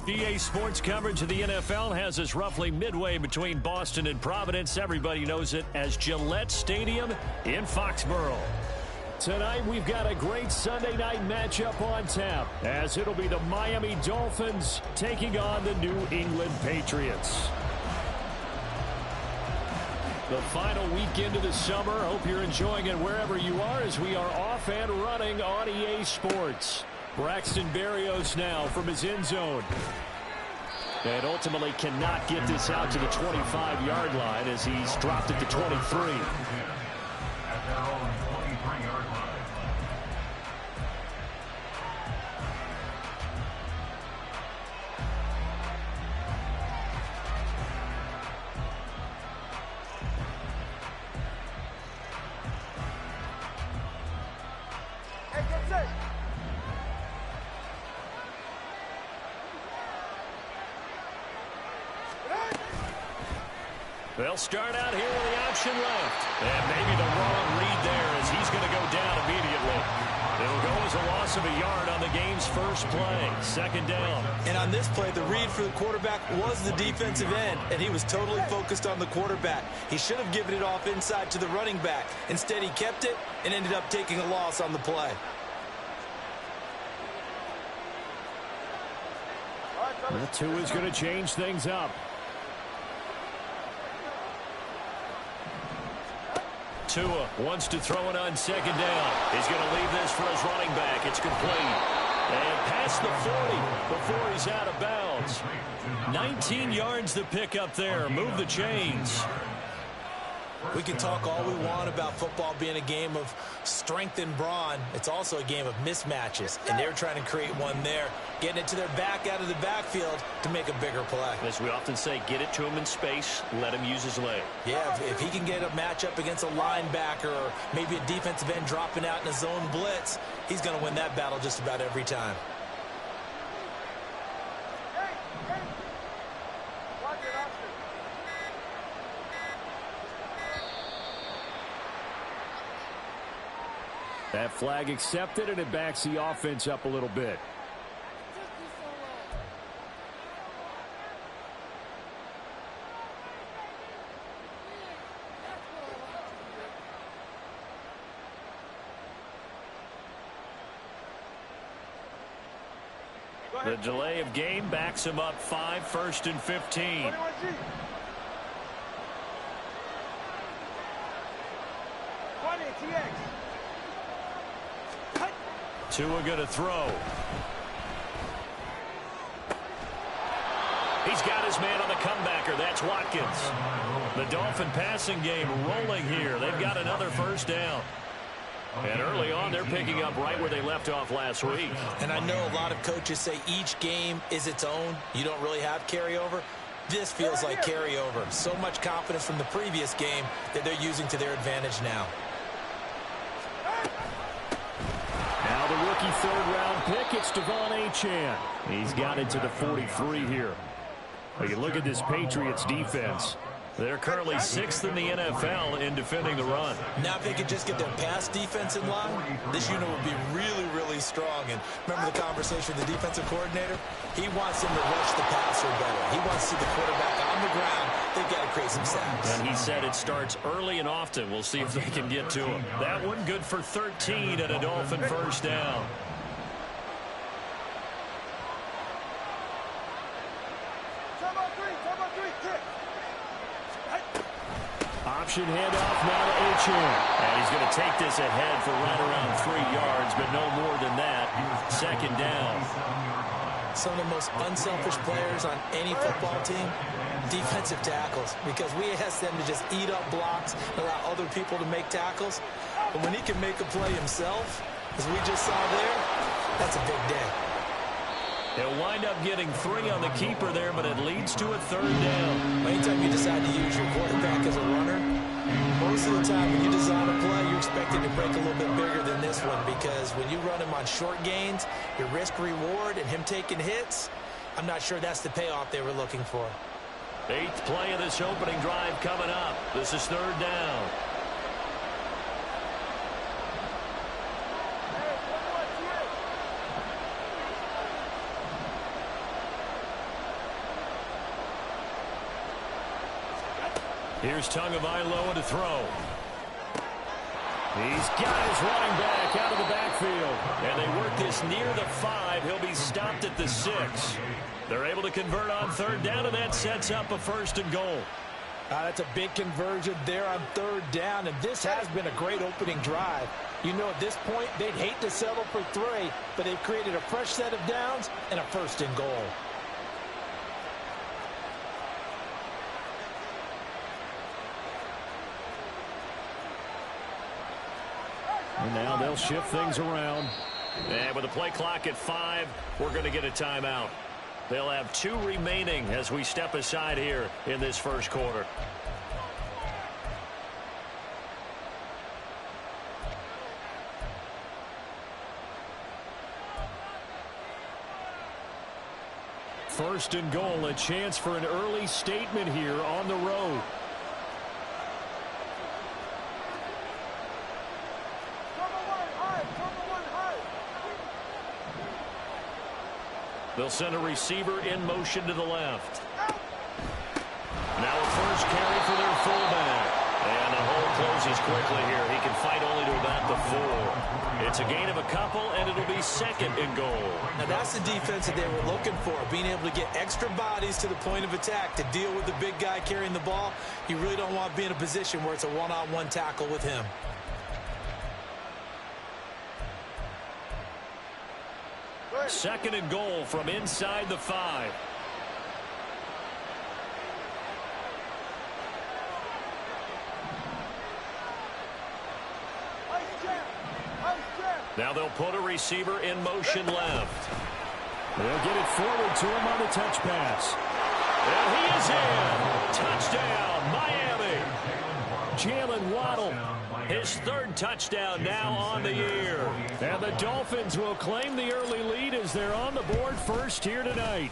EA Sports coverage of the NFL has us roughly midway between Boston and Providence. Everybody knows it as Gillette Stadium in Foxborough. Tonight, we've got a great Sunday night matchup on tap, as it'll be the Miami Dolphins taking on the New England Patriots. The final weekend of the summer. Hope you're enjoying it wherever you are, as we are off and running on EA Sports. Braxton Berrios now from his end zone. And ultimately cannot get this out to the 25-yard line as he's dropped it to 23. They'll start out here with the option left. And maybe the wrong read there as he's going to go down immediately. It'll go as a loss of a yard on the game's first play. Second down. And on this play, the read for the quarterback was the defensive end, and he was totally focused on the quarterback. He should have given it off inside to the running back. Instead, he kept it and ended up taking a loss on the play. That two is going to change things up. Tua wants to throw it on second down. He's going to leave this for his running back. It's complete. And past the 40 before he's out of bounds. 19 yards to pick up there. Move the chains. We can talk all we want about football being a game of strength and brawn. It's also a game of mismatches, and they're trying to create one there, getting it to their back out of the backfield to make a bigger play. As we often say, get it to him in space, let him use his leg. Yeah, if he can get a matchup against a linebacker or maybe a defensive end dropping out in a zone blitz, he's going to win that battle just about every time. That flag accepted, and it backs the offense up a little bit. The delay of game backs him up 5, 1st and 15. Tua going to throw. He's got his man on the comebacker. That's Watkins. The Dolphin passing game rolling here. They've got another first down. And early on, they're picking up right where they left off last week. And I know a lot of coaches say each game is its own. You don't really have carryover. This feels like carryover. So much confidence from the previous game that they're using to their advantage now. Now the rookie third-round pick, it's Devon Achane. He's got it to the 43 here. But you look at this Patriots defense. They're currently 6th in the NFL in defending the run. Now if they could just get their pass defense in line, this unit would be really, really strong. And remember the conversation with the defensive coordinator? He wants them to rush the passer better. He wants to see the quarterback on the ground. They've got to create some sacks. And he said it starts early and often. We'll see if they can get to him. That one good for 13 and a Dolphin first down. Option handoff now to Achane. And he's going to take this ahead for right around 3 yards, but no more than that. Second down. Some of the most unselfish players on any football team, defensive tackles, because we ask them to just eat up blocks, allow other people to make tackles. But when he can make a play himself, as we just saw there, that's a big day. He'll wind up getting 3 on the keeper there, but it leads to a third down. Anytime you decide to use your quarterback as a runner, most of the time when you design a play, you're expected to break a little bit bigger than this one, because when you run him on short gains, your risk-reward and him taking hits, I'm not sure that's the payoff they were looking for. 8th play of this opening drive coming up. This is third down. Here's Tagovailoa to throw. He's got his running back out of the backfield. And they work this near the 5. He'll be stopped at the 6. They're able to convert on 3rd down, and that sets up a 1st and goal. That's a big conversion there on 3rd down, and this has been a great opening drive. You know, at this point, they'd hate to settle for 3, but they've created a fresh set of downs and a 1st and goal. And now they'll shift things around. And with the play clock at 5, we're going to get a timeout. They'll have 2 remaining as we step aside here in this 1st quarter. First and goal, a chance for an early statement here on the road. They'll send a receiver in motion to the left. Now a first carry for their fullback. And the hole closes quickly here. He can fight only to about the 4. It's a gain of a couple, and it'll be 2nd and goal. Now that's the defense that they were looking for, being able to get extra bodies to the point of attack to deal with the big guy carrying the ball. You really don't want to be in a position where it's a one-on-one tackle with him. Second and goal from inside the 5. Now they'll put a receiver in motion left. They'll get it forward to him on the touch pass. And he is in. Touchdown, Miami. Jalen Waddle, his 3rd touchdown now on the year. And the Dolphins will claim the early lead as they're on the board first here tonight.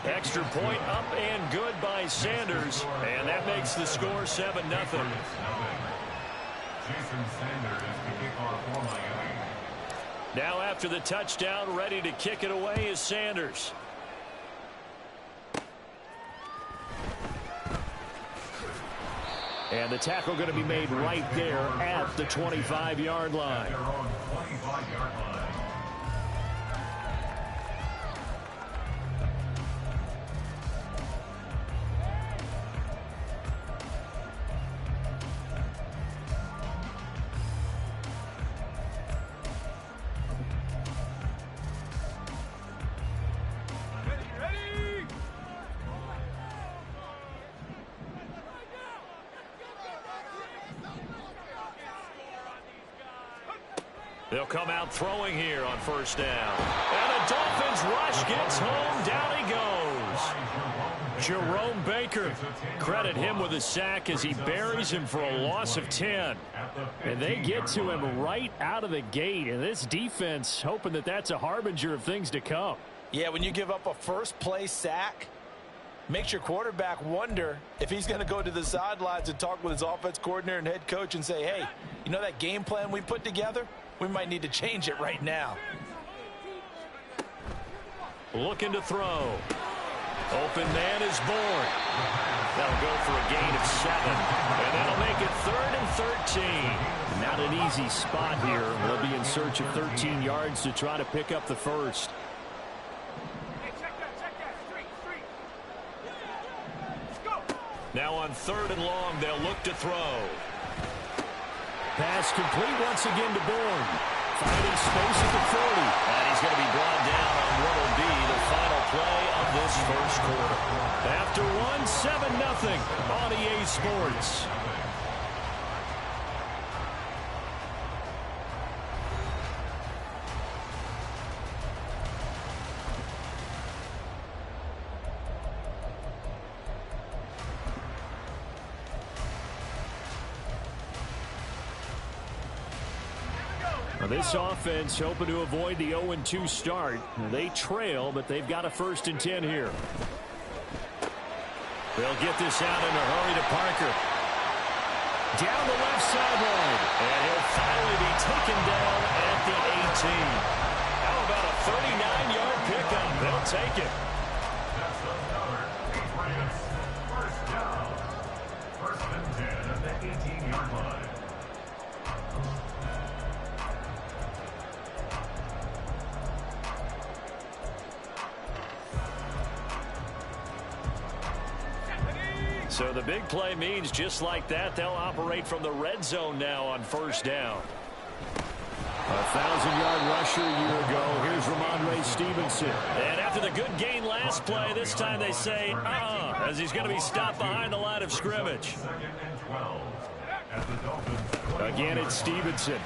Extra point up and good by Sanders. And that makes the score 7-0. Now after the touchdown, ready to kick it away is Sanders. And the tackle going to be made right there at the 25-yard line. They'll come out throwing here on 1st down. And the Dolphins rush gets home. Down he goes. Jerome Baker. Credit him with a sack as he buries him for a loss of 10. And they get to him right out of the gate. And this defense hoping that that's a harbinger of things to come. Yeah, when you give up a first-play sack, makes your quarterback wonder if he's going to go to the sidelines and talk with his offense coordinator and head coach and say, hey, you know that game plan we put together? We might need to change it right now. Looking to throw. Open man is born. That'll go for a gain of 7. And that'll make it 3rd and 13. Not an easy spot here. They'll be in search of 13 yards to try to pick up the 1st. Now on 3rd and long, they'll look to throw. Pass complete once again to Bourne. Finding space at the 40. And he's going to be brought down on what will be the final play of this 1st quarter. After 7-0 on EA Sports. This offense hoping to avoid the 0-2 start. They trail, but they've got a 1st and 10 here. They'll get this out in a hurry to Parker. Down the left sideline. And he'll finally be taken down at the 18. How about a 39-yard pickup? They'll take it. at the 18-yard line. So the big play means just like that, they'll operate from the red zone now on first down. A 1,000-yard rusher a year ago. Here's Ramondre Stevenson. And after the good gain last play, this time they say, as he's going to be stopped behind the line of scrimmage. Again, it's Stevenson.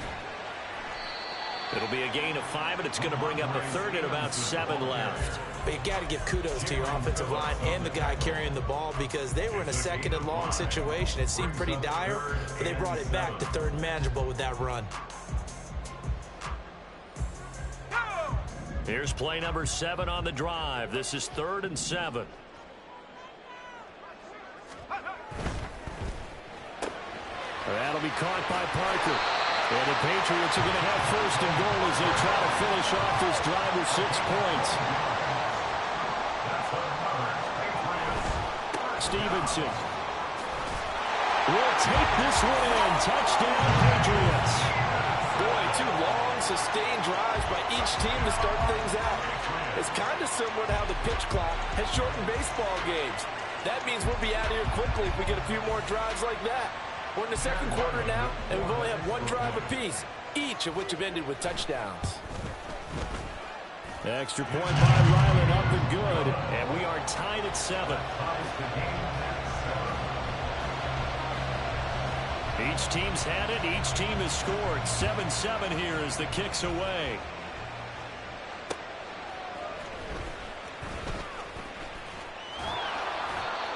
It'll be a gain of 5, and it's going to bring up a third and about 7 left. But you got to give kudos to your offensive line and the guy carrying the ball because they were in a second and long situation. It seemed pretty dire, but they brought it back to third and manageable with that run. Here's play number 7 on the drive. This is 3rd and 7. That'll be caught by Parker. And the Patriots are going to have first and goal as they try to finish off this drive with 6 points. Stevenson will take this one in. Touchdown, Patriots. Boy, 2 long, sustained drives by each team to start things out. It's kind of similar to how the pitch clock has shortened baseball games. That means we'll be out of here quickly if we get a few more drives like that. We're in the second quarter now, and we've only had 1 drive apiece, each of which have ended with touchdowns. Extra point by Ryland, up and good. And we are tied at 7. Each team's had it. Each team has scored. 7-7 here as the kick's away.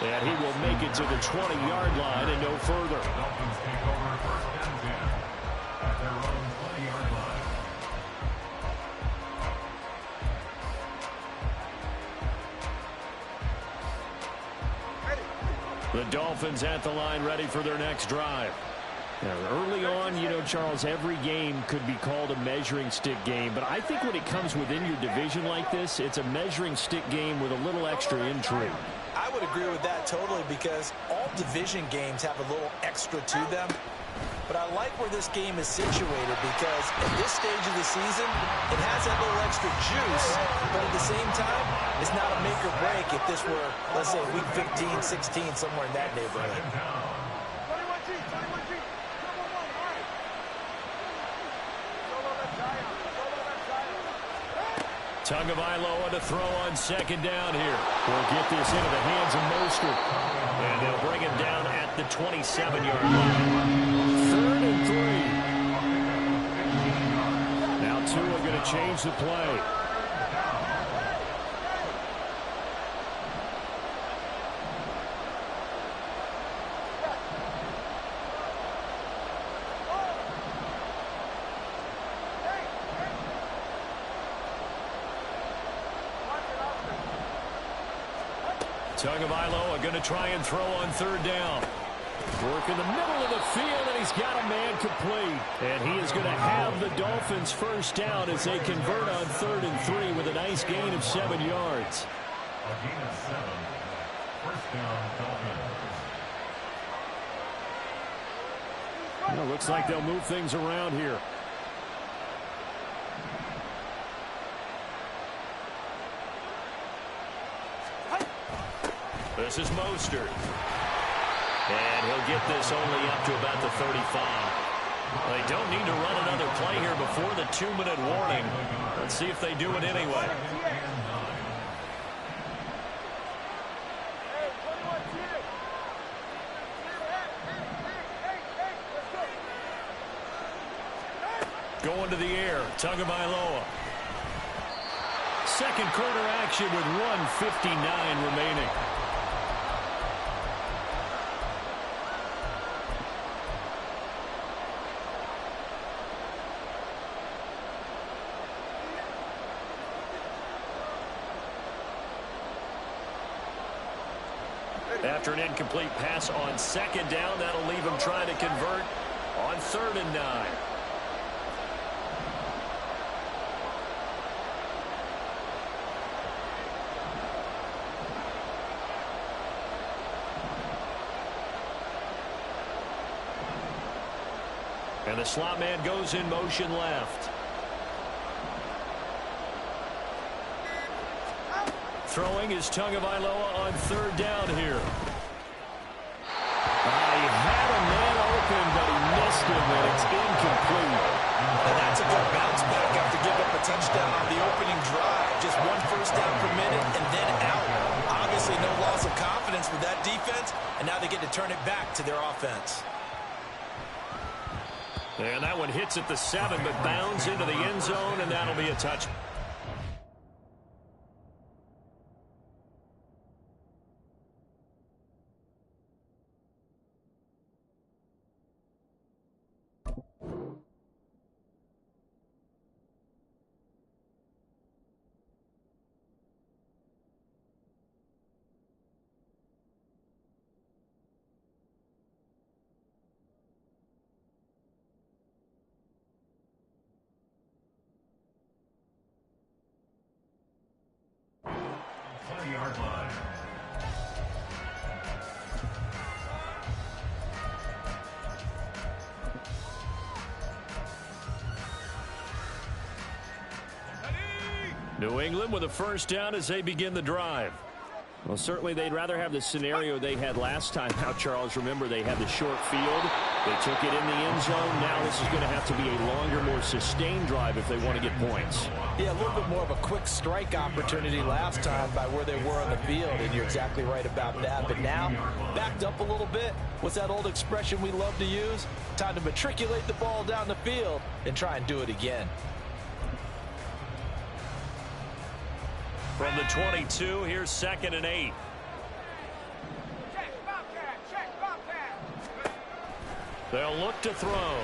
And he will make it to the 20-yard line and no further. Dolphins take over 1st and 10 at their own 20-yard line. The Dolphins at the line ready for their next drive. Now, early on, you know, Charles, every game could be called a measuring stick game. But I think when it comes within your division like this, it's a measuring stick game with a little extra intrigue. I would agree with that totally because all division games have a little extra to them. But I like where this game is situated because at this stage of the season, it has that little extra juice, but at the same time, it's not a make or break if this were, let's say, week 15, 16, somewhere in that neighborhood. Tagovailoa to throw on second down here. We'll get this into the hands of Mostert. And they'll bring him down at the 27-yard line. 3rd and 3. Now Tua going to change the play. Tagovailoa going to try and throw on 3rd down. Work in the middle of the field, and he's got a man complete. And he is going to have the Dolphins first down as they convert on 3rd and 3 with a nice gain of 7 yards. A gain of 7. First down, Dolphins. Well, looks like they'll move things around here. This is Mostert. And he'll get this only up to about the 35. They don't need to run another play here before the 2-minute warning. Let's see if they do it anyway. Going to the air, Tagovailoa. Second quarter action with 1:59 remaining. After an incomplete pass on second down, that'll leave him trying to convert on 3rd and 9. And the slot man goes in motion left. Throwing is Tagovailoa on third down here. He had a man open, but he missed him, and it's incomplete. And that's a good bounce back after giving up a touchdown on the opening drive. Just 1 first down per minute and then out. Obviously no loss of confidence with that defense, and now they get to turn it back to their offense. And that one hits at the 7, but bounds into the end zone, and that'll be a touchdown. Yard line. New England with a first down as they begin the drive. Well, certainly they'd rather have the scenario they had last time out, Charles. Remember, they had the short field. They took it in the end zone. Now this is going to have to be a longer, more sustained drive if they want to get points. Yeah, a little bit more of a quick strike opportunity last time by where they were on the field, and you're exactly right about that. But now, backed up a little bit. What's that old expression we love to use? Time to matriculate the ball down the field and try and do it again. From the 22, here's 2nd and 8. They'll look to throw.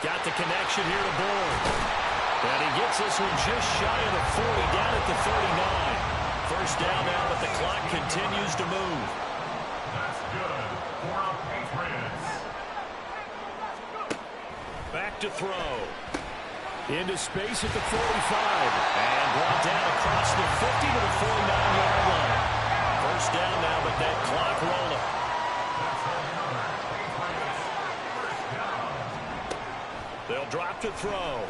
Got the connection here to Bourne. And he gets this one just shy of the 40, down at the 39. First down now, but the clock continues to move. That's good for the Patriots. Back to throw. Into space at the 45. And brought down across the 50 to the 49-yard line. First down now, but that clock rolling. They'll drop to throw.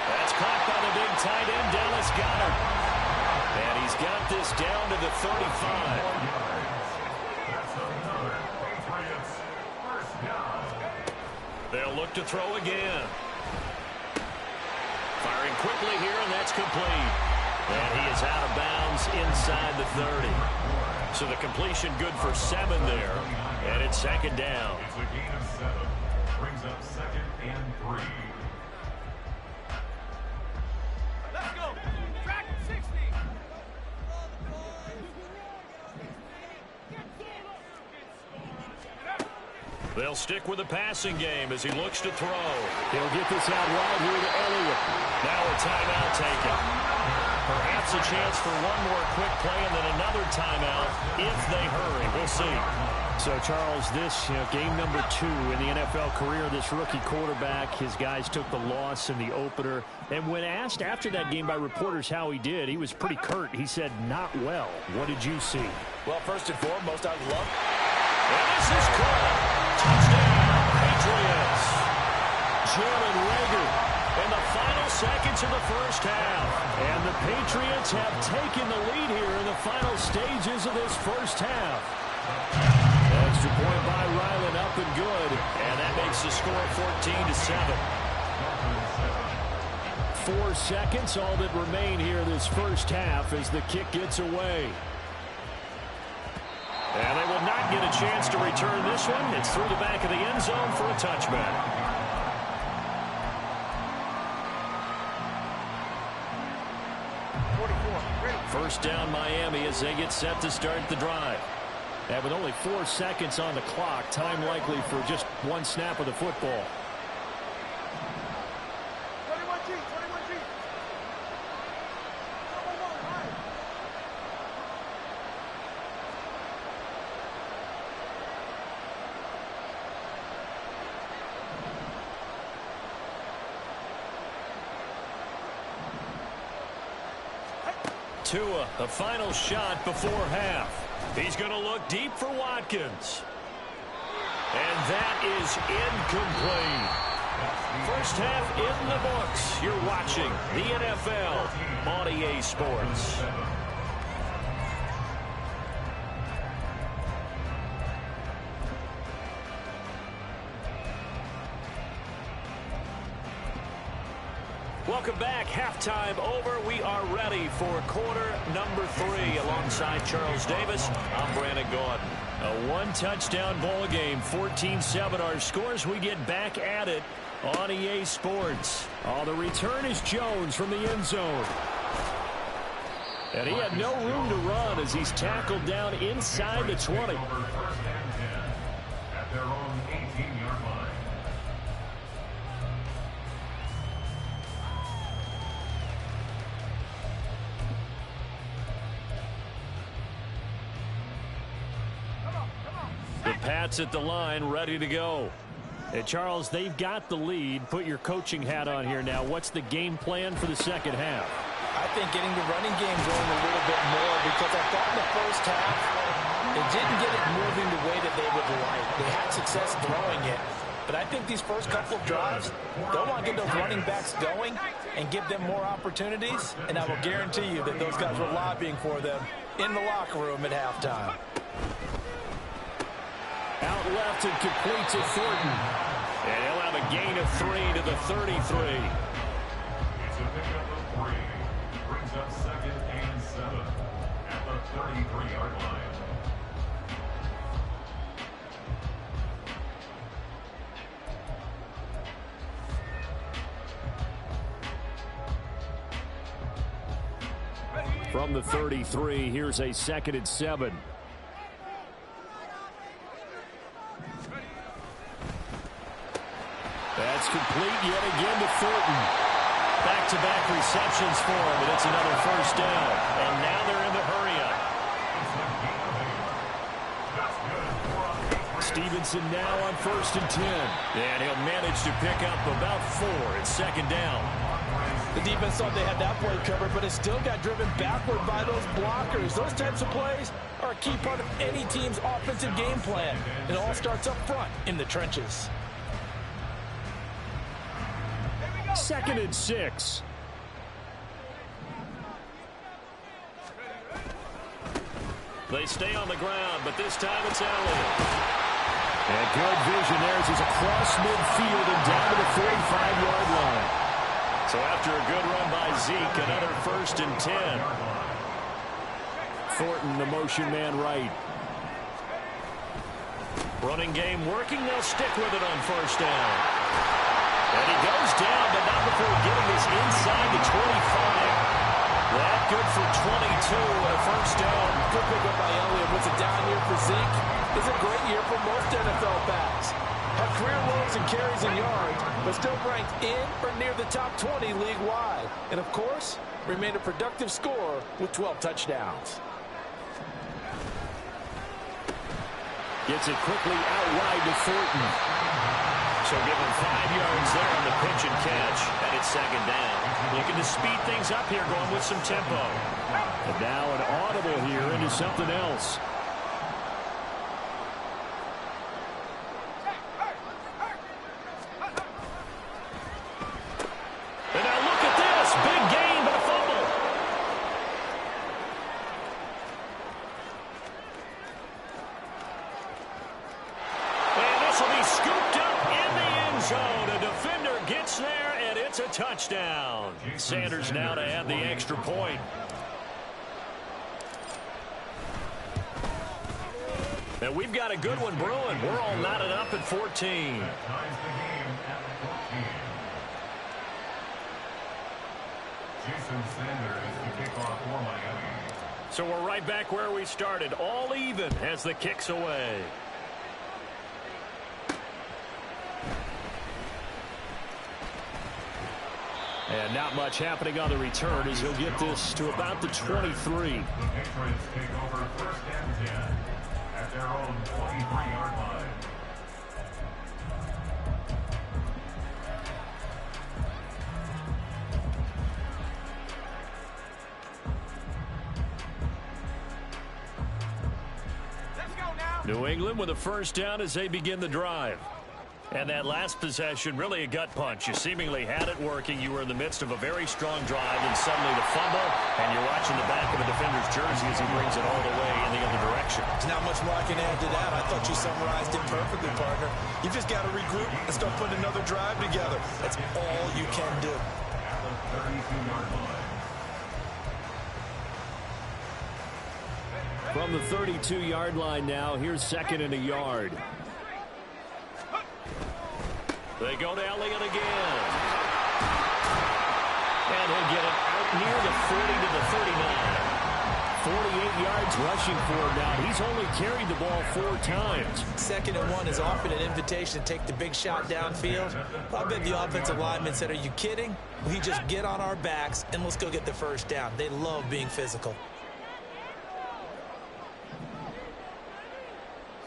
That's caught by the big tight end, Dallas Goedert. And he's got this down to the 35. That's another Patriots first down. They'll look to throw again. Firing quickly here, and that's complete. And he is out of bounds inside the 30. So the completion good for 7 there. And it's 2nd down. It's a gain of 7. Brings up 2nd and 3. Let's go. Track 60. They'll stick with the passing game as he looks to throw. He'll get this out wide here to Elliott. Now a timeout taken. Perhaps a chance for one more quick play and then another timeout if they hurry. We'll see. So, Charles, this game number 2 in the NFL career, this rookie quarterback, his guys took the loss in the opener. And when asked after that game by reporters how he did, he was pretty curt. He said, not well. What did you see? Well, first and foremost, I love. And this is caught. Touchdown, Patriots. Jalen Reagor in the final seconds of the first half. And the Patriots have taken the lead here in the final stages of this first half. Extra point by Ryland, up and good. And that makes the score 14-7. 4 seconds, all that remain here this first half as the kick gets away. And they will not get a chance to return this one. It's through the back of the end zone for a touchback. First down Miami as they get set to start the drive. And with only 4 seconds on the clock, time likely for just one snap of the football. 21G, 21G. Tua, the final shot before half. He's going to look deep for Watkins. And that is incomplete. First half in the books. You're watching the NFL on EA Sports. Welcome back. Halftime over. We are ready for quarter number 3. Alongside Charles Davis, I'm Brandon Gordon. A one-touchdown ball game, 14-7 our scores. We get back at it on EA Sports. Oh, the return is Jones from the end zone. And he had no room to run as he's tackled down inside the 20. First and 10 at their own 18-yard line. The Pats at the line, ready to go. Hey, Charles, they've got the lead. Put your coaching hat on here now. What's the game plan for the second half? I think getting the running game going a little bit more, because I thought in the first half they didn't get it moving the way that they would like. They had success throwing it. But I think these first couple of drives, they'll want to get those running backs going and give them more opportunities. And I will guarantee you that those guys were lobbying for them in the locker room at halftime. Out left and complete to Thornton. And he'll have a gain of 3 to the 33. It's a pickup of 3. Brings up 2nd and 7 at the 33-yard line. From the 33, here's a 2nd and 7. That's complete yet again to Thornton. Back-to-back receptions for him, and it's another first down. And now they're in the hurry-up. Stevenson now on 1st and 10. And he'll manage to pick up about 4 at 2nd down. The defense thought they had that play covered, but it still got driven backward by those blockers. Those types of plays are a key part of any team's offensive game plan. It all starts up front in the trenches. 2nd and 6. They stay on the ground, but this time it's Elliott. And good vision there as he's across midfield and down to the 45-yard line. So after a good run by Zeke, another 1st and 10. Thornton, the motion man right. Running game working. They'll stick with it on 1st down. And he goes down, but not before getting this inside the 25. That good for 22 and a 1st down. Good pick up by Elliott. What's a down year for Zeke? It's a great year for most NFL backs. Had career lows in carries and yards, but still ranked in or near the top 20 league-wide. And, of course, remained a productive scorer with 12 touchdowns. Gets it quickly out wide to Thornton. So give him 5 yards there on the pitch and catch. And it's 2nd down. Looking to speed things up here, going with some tempo. And now an audible here into something else. And now look at this. Big gain, but a fumble. And this will be scooped up in the end zone. A defender gets there, and it's a touchdown. Sanders now to add the extra point. And we've got a good one brewing. We're all knotted up at 14. Ties the game at 14. Jason Sanders to kick off for Miami. So we're right back where we started. All even as the kick's away. And not much happening on the return as he'll get this to about the 23. The Patriots take over 1st and 10 at their own 23-yard line. Let's go now. New England with a first down as they begin the drive. And that last possession, really a gut punch. You seemingly had it working. You were in the midst of a very strong drive, and suddenly the fumble, and you're watching the back of a defender's jersey as he brings it all the way in the other direction. There's not much more I can add to that. I thought you summarized it perfectly, partner. You just got to regroup and start putting another drive together. That's all you can do. At the 32-yard line. From the 32-yard line now, here's second and a yard. They go to Elliott again. And he'll get it out near the 40 to the 39. 48 yards rushing for him now. He's only carried the ball 4 times. Second and 1 is often an invitation to take the big shot downfield. I bet the offensive lineman said, are you kidding? We just get on our backs and let's go get the first down. They love being physical.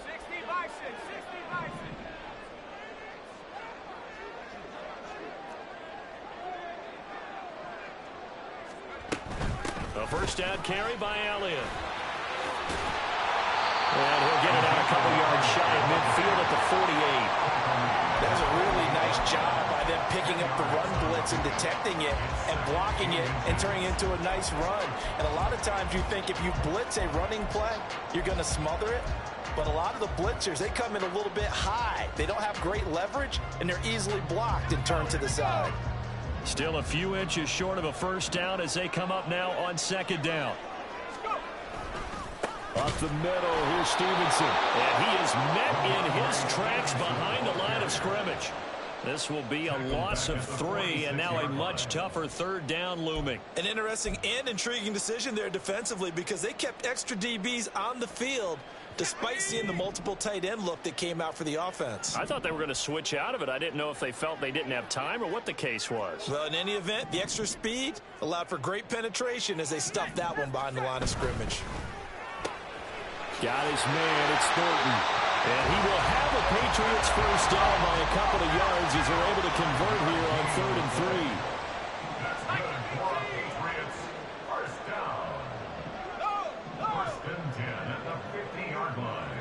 60 Bison, 60 Bison. A first down carry by Elliott. And he'll get it out a couple yards shy of midfield at the 48. That's a really nice job by them picking up the run blitz and detecting it and blocking it and turning it into a nice run. And a lot of times you think if you blitz a running play, you're going to smother it. But a lot of the blitzers, they come in a little bit high. They don't have great leverage, and they're easily blocked and turned to the side. Still a few inches short of a first down as they come up now on second down. Up the middle, here's Stevenson. And he is met in his tracks behind the line of scrimmage. This will be a loss of 3, and now a much tougher third down looming. An interesting and intriguing decision there defensively because they kept extra DBs on the field despite seeing the multiple tight end look that came out for the offense. I thought they were going to switch out of it. I didn't know if they felt they didn't have time or what the case was. Well, in any event, the extra speed allowed for great penetration as they stuffed that one behind the line of scrimmage. Got his man, it's Thornton. And he will have a Patriots first down by a couple of yards as they're able to convert here on 3rd and 3. That's good for Patriots. First down. First and 10 at the 50-yard line.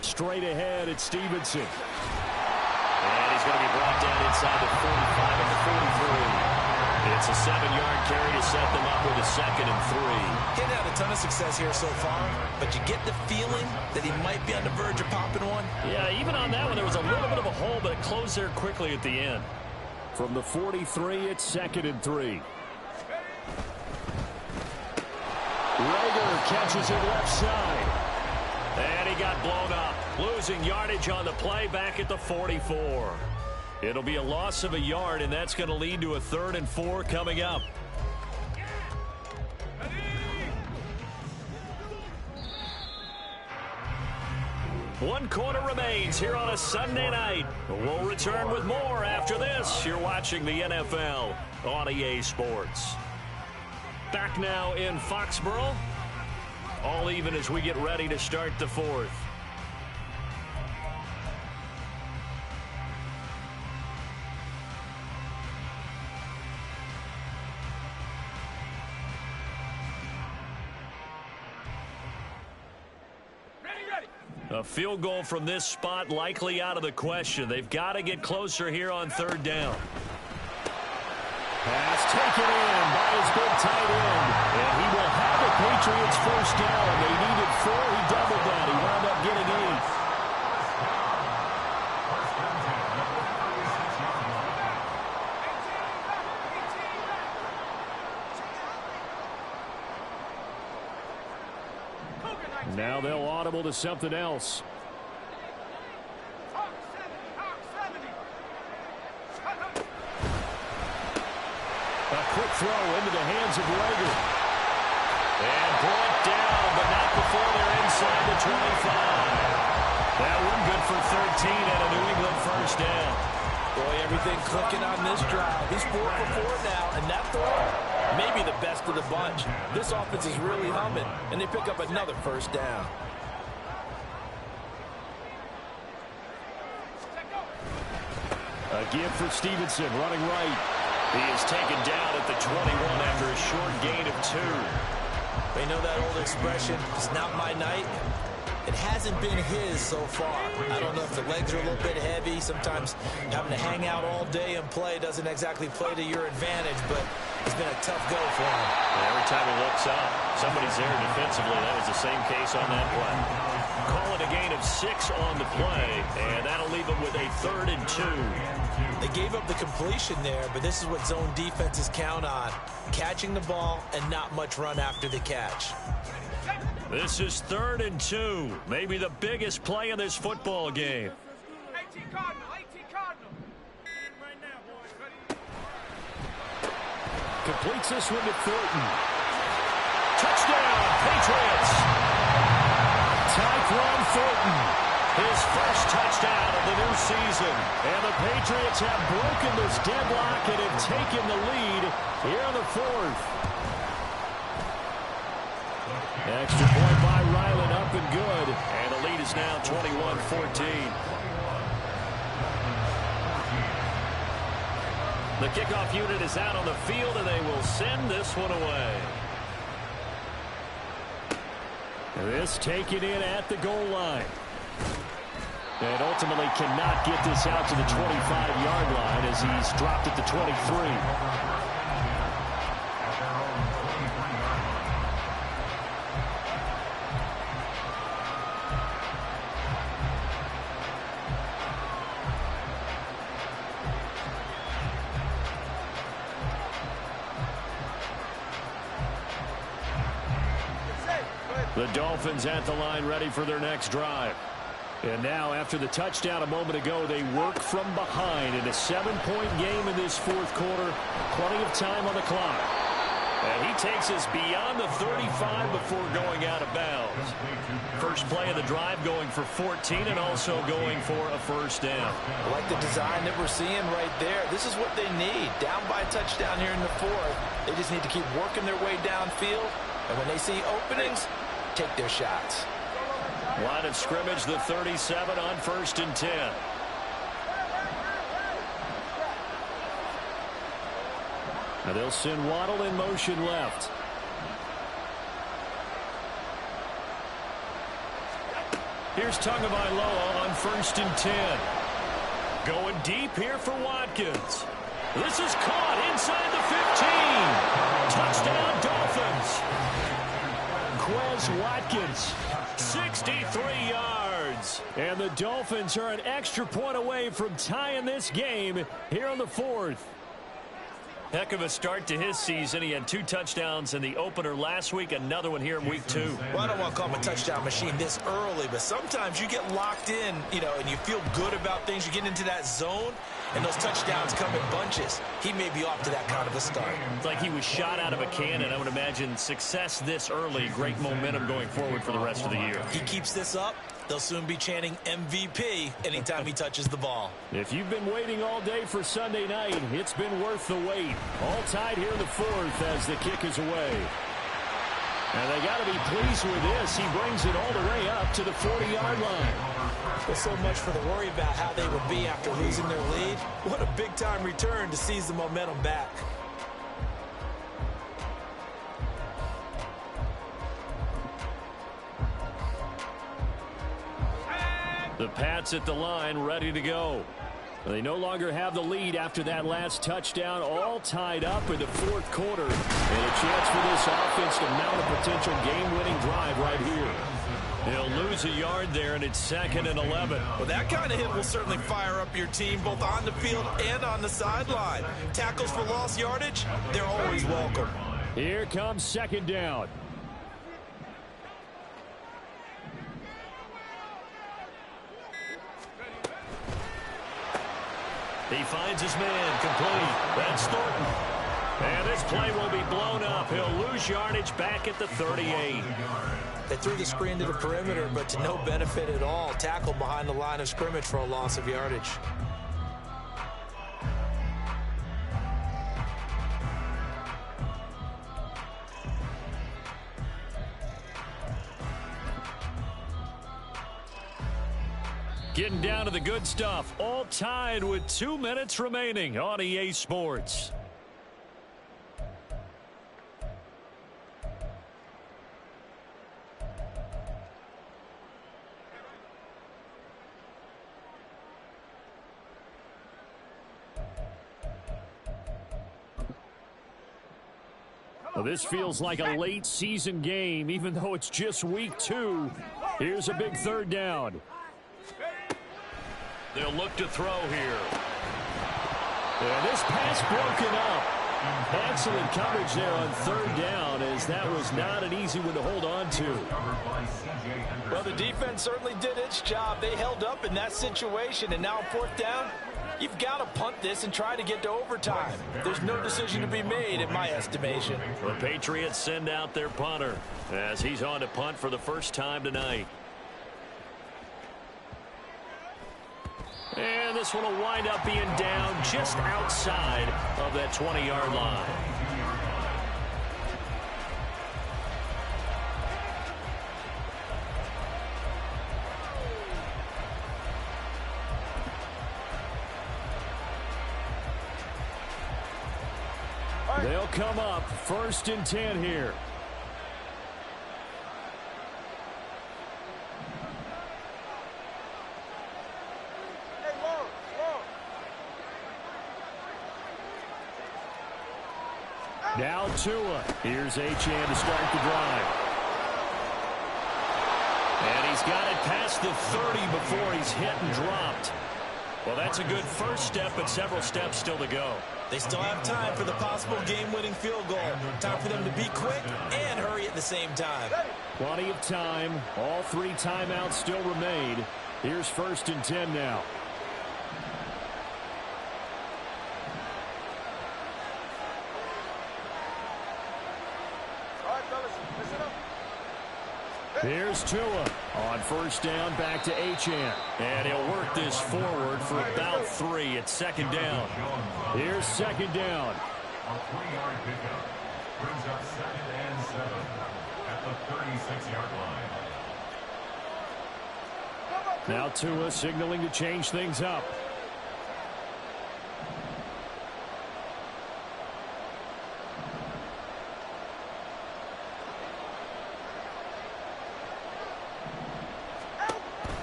Straight ahead, it's Stevenson. And he's going to be brought down inside the 45 at the 43. It's a 7-yard carry to set them up with a 2nd and 3. He's had a ton of success here so far, but you get the feeling that he might be on the verge of popping one. Yeah, even on that one, there was a little bit of a hole, but it closed there quickly at the end. From the 43, it's 2nd and 3. Rager catches it left side. And he got blown up, losing yardage on the play back at the 44. It'll be a loss of a yard, and that's going to lead to a 3rd and 4 coming up. One quarter remains here on a Sunday night. We'll return with more after this. You're watching the NFL on EA Sports. Back now in Foxborough. All even as we get ready to start the 4th. A field goal from this spot likely out of the question. They've got to get closer here on 3rd down. Pass taken in by his big tight end. And he will have the Patriots first down. They needed 4. He doubled that. He wound up getting 8. Now they'll audible to something else. A quick throw into the hands of Rager. And brought down, but not before they're inside the 25. That one good for 13 and a New England first down. Boy, everything clicking on this drive. He's 4 for 4 now, and that throw maybe the best of the bunch. This offense is really humming, and they pick up another first down. A give for Stevenson, running right. He is taken down at the 21 after a short gain of 2. They know that old expression, it's not my night. It hasn't been his so far. I don't know if the legs are a little bit heavy. Sometimes having to hang out all day and play doesn't exactly play to your advantage, but it's been a tough go for him. And every time he looks up, somebody's there defensively. That was the same case on that play. Call it a gain of 6 on the play, and that'll leave him with a 3rd and 2. They gave up the completion there, but this is what zone defenses count on. Catching the ball and not much run after the catch. This is 3rd and 2. Maybe the biggest play in this football game. 18 Cardinal, 18 Cardinal. Right now, boys. Ready? Completes this one to Thornton. Touchdown, Patriots. Tyquan Thornton, his first touchdown of the new season. And the Patriots have broken this deadlock and have taken the lead here in the 4th. Extra point by Ryland, up and good. And the lead is now 21-14. The kickoff unit is out on the field, and they will send this one away. This taken in at the goal line. And ultimately cannot get this out to the 25-yard line as he's dropped at the 23. The Dolphins at the line ready for their next drive. And now after the touchdown a moment ago, they work from behind in a 7-point game in this 4th quarter. Plenty of time on the clock. And he takes us beyond the 35 before going out of bounds. First play of the drive going for 14 and also going for a first down. I like the design that we're seeing right there. This is what they need. Down by a touchdown here in the 4th. They just need to keep working their way downfield. And when they see openings, take their shots. Line of scrimmage, the 37 on 1st and 10. Now they'll send Waddle in motion left. Here's Tagovailoa on 1st and 10. Going deep here for Watkins. This is caught inside the 15. Touchdown Dolphins. Quez Watkins, 63 yards. And the Dolphins are an extra point away from tying this game here on the 4th. Heck of a start to his season. He had 2 touchdowns in the opener last week, another one here in week 2. Well, I don't want to call him a touchdown machine this early, but sometimes you get locked in, and you feel good about things. You get into that zone, and those touchdowns come in bunches. He may be off to that kind of a start. It's like he was shot out of a cannon. I would imagine success this early, great momentum going forward for the rest of the year. He keeps this up, they'll soon be chanting MVP anytime he touches the ball. If you've been waiting all day for Sunday night, it's been worth the wait. All tied here in the 4th as the kick is away. And they got to be pleased with this. He brings it all the way up to the 40-yard line. There's so much for the worry about how they would be after losing their lead. What a big-time return to seize the momentum back. The Pats at the line, ready to go. They no longer have the lead after that last touchdown, all tied up in the 4th quarter. And a chance for this offense to mount a potential game-winning drive right here. They'll lose a yard there, and it's 2nd and 11. Well, that kind of hit will certainly fire up your team, both on the field and on the sideline. Tackles for lost yardage, they're always welcome. Here comes 2nd down. He finds his man complete. That's Thornton. And this play will be blown up. He'll lose yardage back at the 38. They threw the screen to the perimeter, but to no benefit at all. Tackled behind the line of scrimmage for a loss of yardage. Getting down to the good stuff. All tied with 2 minutes remaining on EA Sports. Well, this feels like a late season game, even though it's just week 2. Here's a big third down. They'll look to throw here. And this pass broken up. Excellent coverage there on third down, as that was not an easy one to hold on to. Well, the defense certainly did its job. They held up in that situation, and now on fourth down, you've got to punt this and try to get to overtime. There's no decision to be made, in my estimation. The Patriots send out their punter as he's on to punt for the first time tonight. And this one will wind up being down just outside of that 20-yard line. They'll come up 1st and 10 here. Now Tua. Here's Achane to start the drive. And he's got it past the 30 before he's hit and dropped. Well, that's a good first step, but several steps still to go. They still have time for the possible game-winning field goal. Time for them to be quick and hurry at the same time. Plenty of time. All 3 timeouts still remain. Here's 1st and 10 now. Here's Tua on 1st down, back to Achane. And he'll work this forward for about 3 at 2nd down. Here's 2nd down. A 3-yard pickup brings up 2nd and 7 at the 36-yard line. Now Tua signaling to change things up.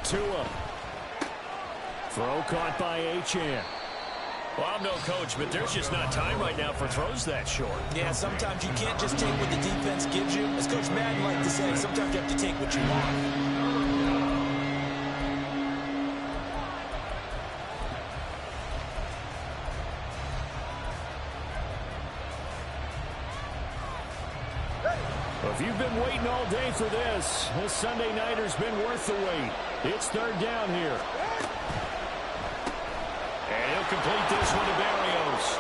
Tua. Throw caught by Achane. Well, I'm no coach, but there's just not time right now for throws that short. Yeah, sometimes you can't just take what the defense gives you. As Coach Madden liked to say, sometimes you have to take what you want. If you've been waiting all day for this Sunday nighter's been worth the wait. It's 3rd down here. And he'll complete this one to Barrios.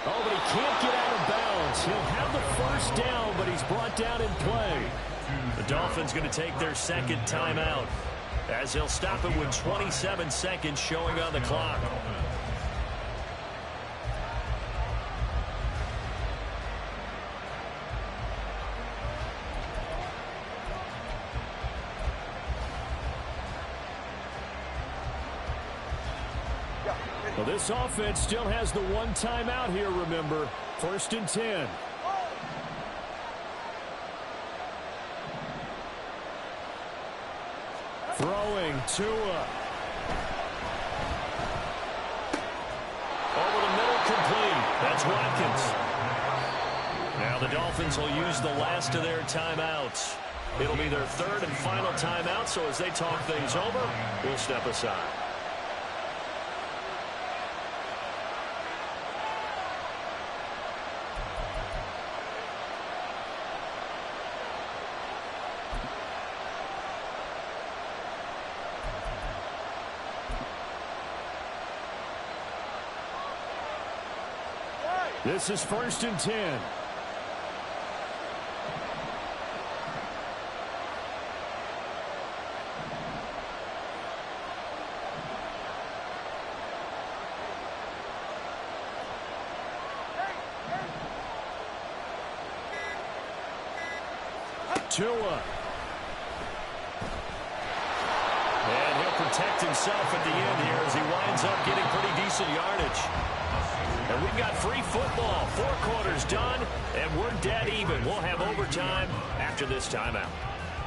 Oh, but he can't get out of bounds. He'll have the 1st down, but he's brought down in play. The Dolphins going to take their 2nd timeout, as they'll stop it with 27 seconds showing on the clock. Well, this offense still has the 1 timeout here, remember. 1st and 10. Throwing, Tua. Over the middle, complete. That's Watkins. Now the Dolphins will use the last of their timeouts. It'll be their 3rd and final timeout, so as they talk things over, we'll step aside. This is 1st and 10. Tua. And he'll protect himself at the end here as he winds up getting pretty decent yardage. And we've got free football. 4 quarters done, and we're dead even. We'll have overtime after this timeout.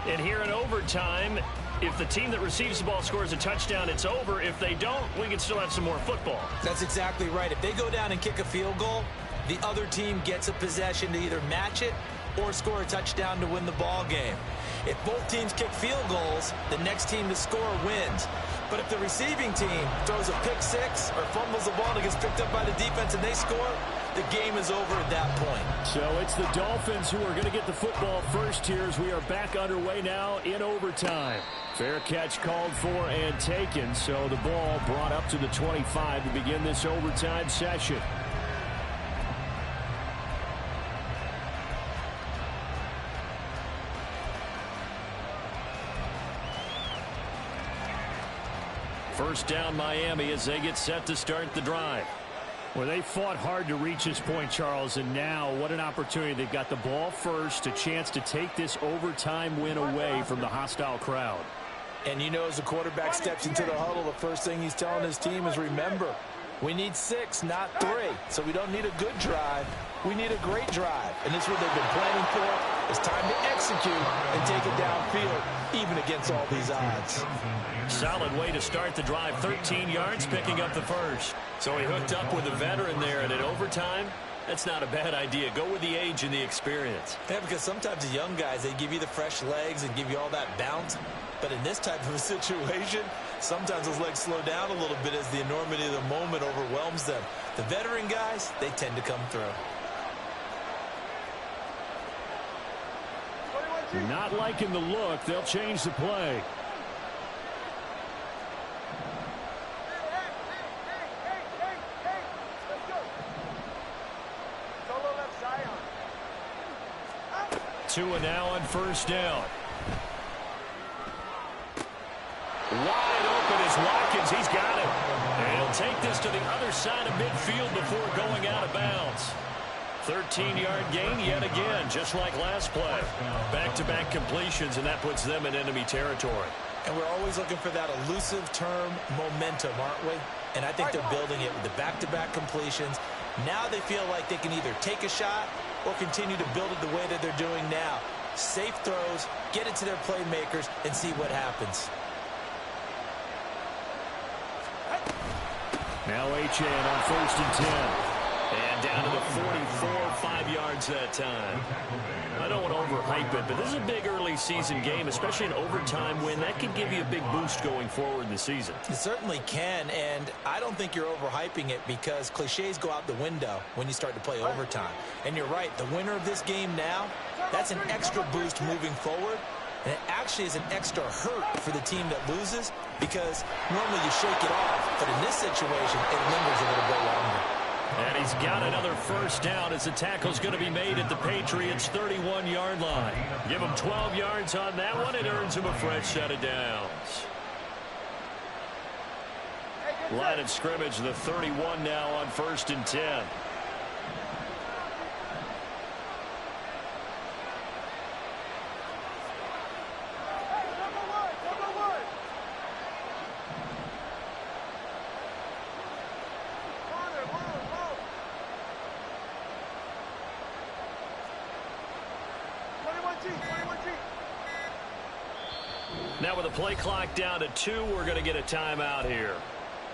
And here in overtime, if the team that receives the ball scores a touchdown, it's over. If they don't, we can still have some more football. That's exactly right. If they go down and kick a field goal, the other team gets a possession to either match it or score a touchdown to win the ball game. If both teams kick field goals, the next team to score wins. But if the receiving team throws a pick six or fumbles the ball and it gets picked up by the defense and they score, the game is over at that point. So it's the Dolphins who are going to get the football first here as we are back underway now in overtime. Fair catch called for and taken, so the ball brought up to the 25 to begin this overtime session. First down Miami as they get set to start the drive. Well, they fought hard to reach this point, Charles, and now what an opportunity. They've got the ball first, a chance to take this overtime win away from the hostile crowd. And you know, as the quarterback steps into the huddle, the first thing he's telling his team is, remember, we need 6, not 3. So we don't need a good drive. We need a great drive. And this is what they've been planning for. It's time to execute and take it downfield, even against all these odds. Solid way to start the drive. 13 yards, picking up the first. So he hooked up with a veteran there, and in overtime, that's not a bad idea. Go with the age and the experience. Yeah, because sometimes the young guys, they give you the fresh legs and give you all that bounce. But in this type of a situation, sometimes those legs slow down a little bit as the enormity of the moment overwhelms them. The veteran guys, they tend to come through. Not liking the look. They'll change the play. Tua now on first down. Wide open is Watkins. He's got it. And he'll take this to the other side of midfield before going out of bounds. 13-yard gain yet again, just like last play. Back-to-back completions, and that puts them in enemy territory. And we're always looking for that elusive term, momentum, aren't we? And I think they're building it with the back-to-back completions. Now they feel like they can either take a shot or continue to build it the way that they're doing now. Safe throws, get it to their playmakers, and see what happens. Now Achane on first and 10. And down to the 44, 5 yards that time. I don't want to overhype it, but this is a big early season game, especially an overtime win. That could give you a big boost going forward in the season. It certainly can, and I don't think you're overhyping it because cliches go out the window when you start to play overtime. And you're right, the winner of this game now, that's an extra boost moving forward. And it actually is an extra hurt for the team that loses because normally you shake it off, but in this situation, it lingers a little bit longer. And he's got another first down as the tackle's going to be made at the Patriots' 31-yard line. Give him 12 yards on that one. It earns him a fresh set of downs. Line of scrimmage, the 31 now on first and 10. Now with the play clock down to 2, we're going to get a timeout here.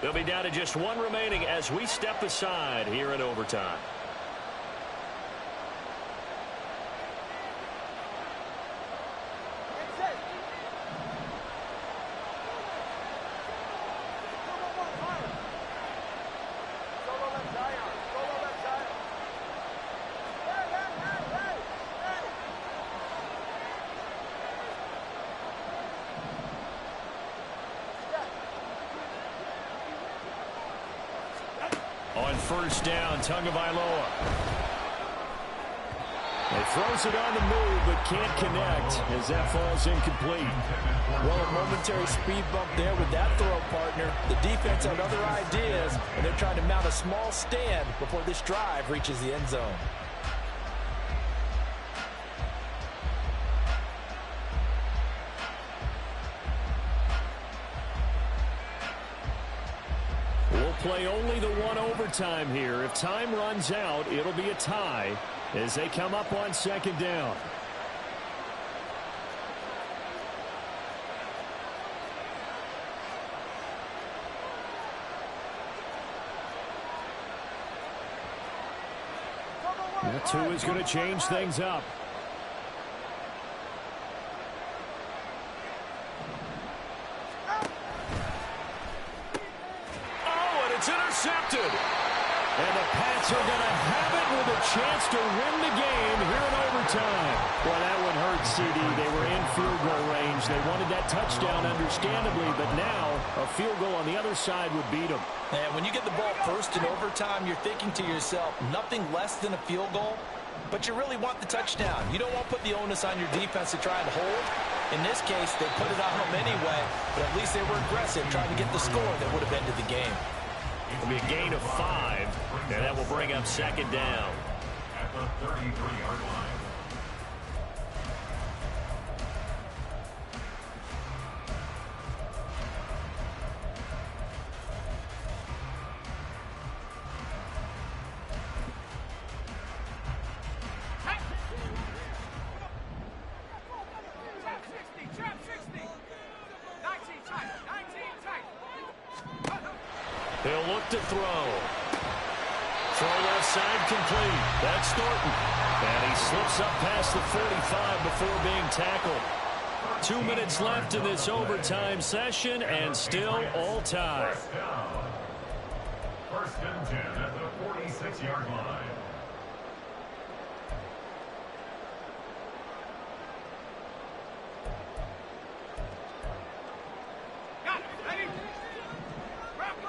They'll be down to just 1 remaining as we step aside here in overtime. On first down, Tagovailoa. He throws it on the move, but can't connect as that falls incomplete. Well, a momentary speed bump there with that throw, partner. The defense had other ideas, and they're trying to mount a small stand before this drive reaches the end zone. Play only the 1 overtime here. If time runs out, it'll be a tie as they come up on second down. Tua is going to change things up. Oh, and it's intercepted. And the Pats are going to have it with a chance to win the game here in overtime. Well, that one hurt, CD. They were in field goal range. They wanted that touchdown, understandably, but now a field goal on the other side would beat them. And when you get the ball first in overtime, you're thinking to yourself, nothing less than a field goal, but you really want the touchdown. You don't want to put the onus on your defense to try and hold. In this case, they put it on them anyway, but at least they were aggressive, trying to get the score that would have ended the game. It'll be a gain of 5, and that will bring up second down. At the 33-yard line. He'll look to throw. Throw left side complete. That's Thornton. And he slips up past the 45 before being tackled. 2 minutes left in this overtime session, and still all tied. First and 10 at the 46-yard line.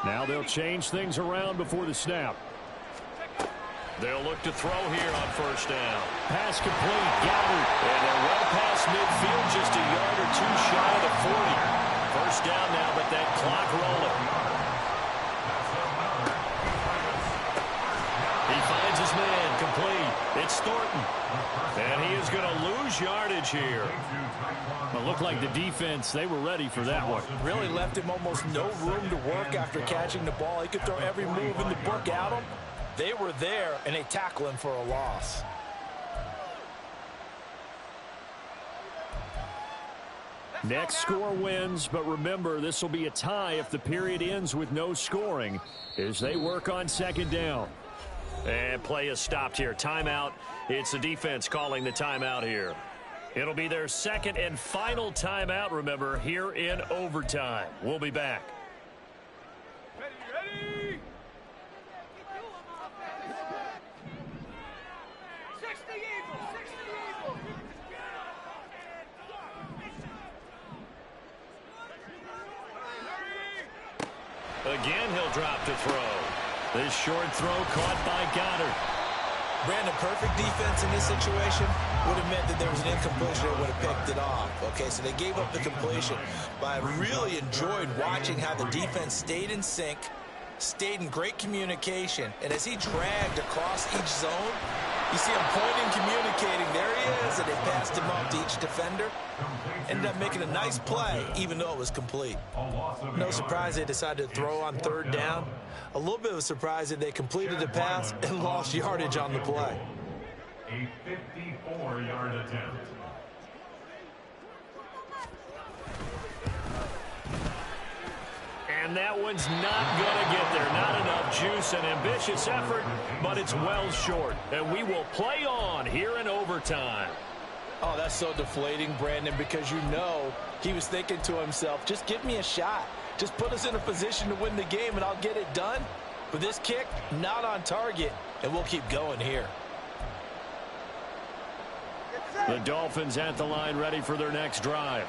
Now they'll change things around before the snap. They'll look to throw here on first down. Pass complete. Goddard. And they're well past midfield, just a yard or two shy of the 40. First down now, but that clock rolling. He finds his man. Complete. It's Thornton. And he is going to lose yardage here. It looked like the defense, they were ready for that one. Really left him almost no room to work after catching the ball. He could throw every move in the book at him. They were there, and they tackle him for a loss. Next score wins, but remember, this will be a tie if the period ends with no scoring as they work on second down. And play is stopped here. Timeout. It's the defense calling the timeout here. It'll be their second and final timeout, remember, here in overtime. We'll be back. Ready? 60 Eagles! 60 Eagles! Again, he'll drop to throw. This short throw caught by Goddard. Brandon, perfect defense in this situation would have meant that there was an incompletion that would have picked it off. Okay, so they gave up the completion. But I really enjoyed watching how the defense stayed in sync, stayed in great communication, and as he dragged across each zone, you see him pointing, communicating. There he is, and they passed him up to each defender. Ended up making a nice play, even though it was complete. No surprise they decided to throw on third down. A little bit of a surprise that they completed the pass and lost yardage on the play. A 54-yard attempt. And that one's not going to get there. Not enough juice. An ambitious effort, but it's well short. And we will play on here in overtime. Oh, that's so deflating, Brandon, because you know he was thinking to himself, just give me a shot. Just put us in a position to win the game, and I'll get it done. But this kick, not on target, and we'll keep going here. The Dolphins at the line, ready for their next drive.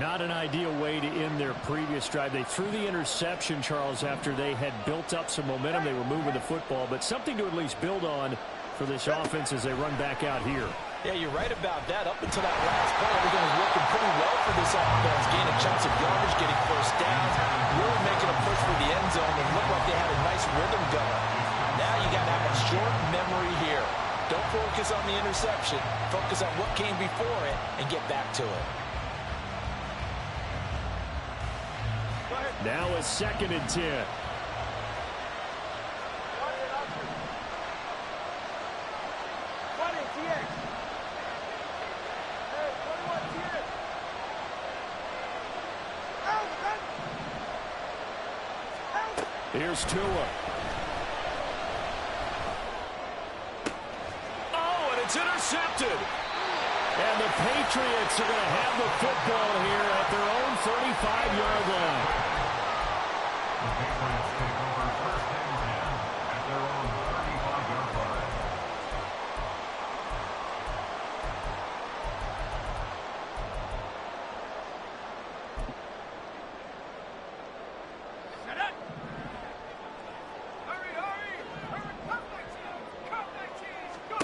Not an ideal way to end their previous drive. They threw the interception, Charles, after they had built up some momentum. They were moving the football, but something to at least build on for this offense as they run back out here. Yeah, you're right about that. Up until that last play, everything was working pretty well for this offense. Gaining chunks of yardage, getting first downs, really making a push for the end zone, and looked like they had a nice rhythm going. Now you got to have a short memory here. Don't focus on the interception. Focus on what came before it and get back to it. Now a 2nd and 10. Here's Tua. It's intercepted. And the Patriots are going to have the football here at their own 35-yard line. The Patriots take over first and 10 at their own 35-yard line. Set it. Hurry, hurry. Hurry, cut that cheese. Cut that cheese. Go.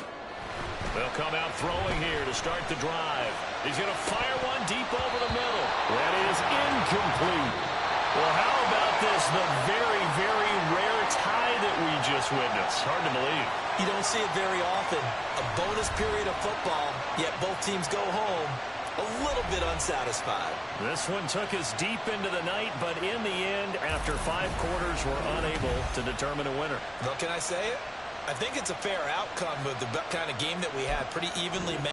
They'll come out throwing here to start the drive. He's going to fire one deep over the middle. That is incomplete. Well, how about this? The very, very rare tie that we just witnessed. Hard to believe. You don't see it very often. A bonus period of football, yet both teams go home a little bit unsatisfied. This one took us deep into the night, but in the end, after 5 quarters, we're unable to determine a winner. Well, can I say it? I think it's a fair outcome with the kind of game that we had. Pretty evenly matched.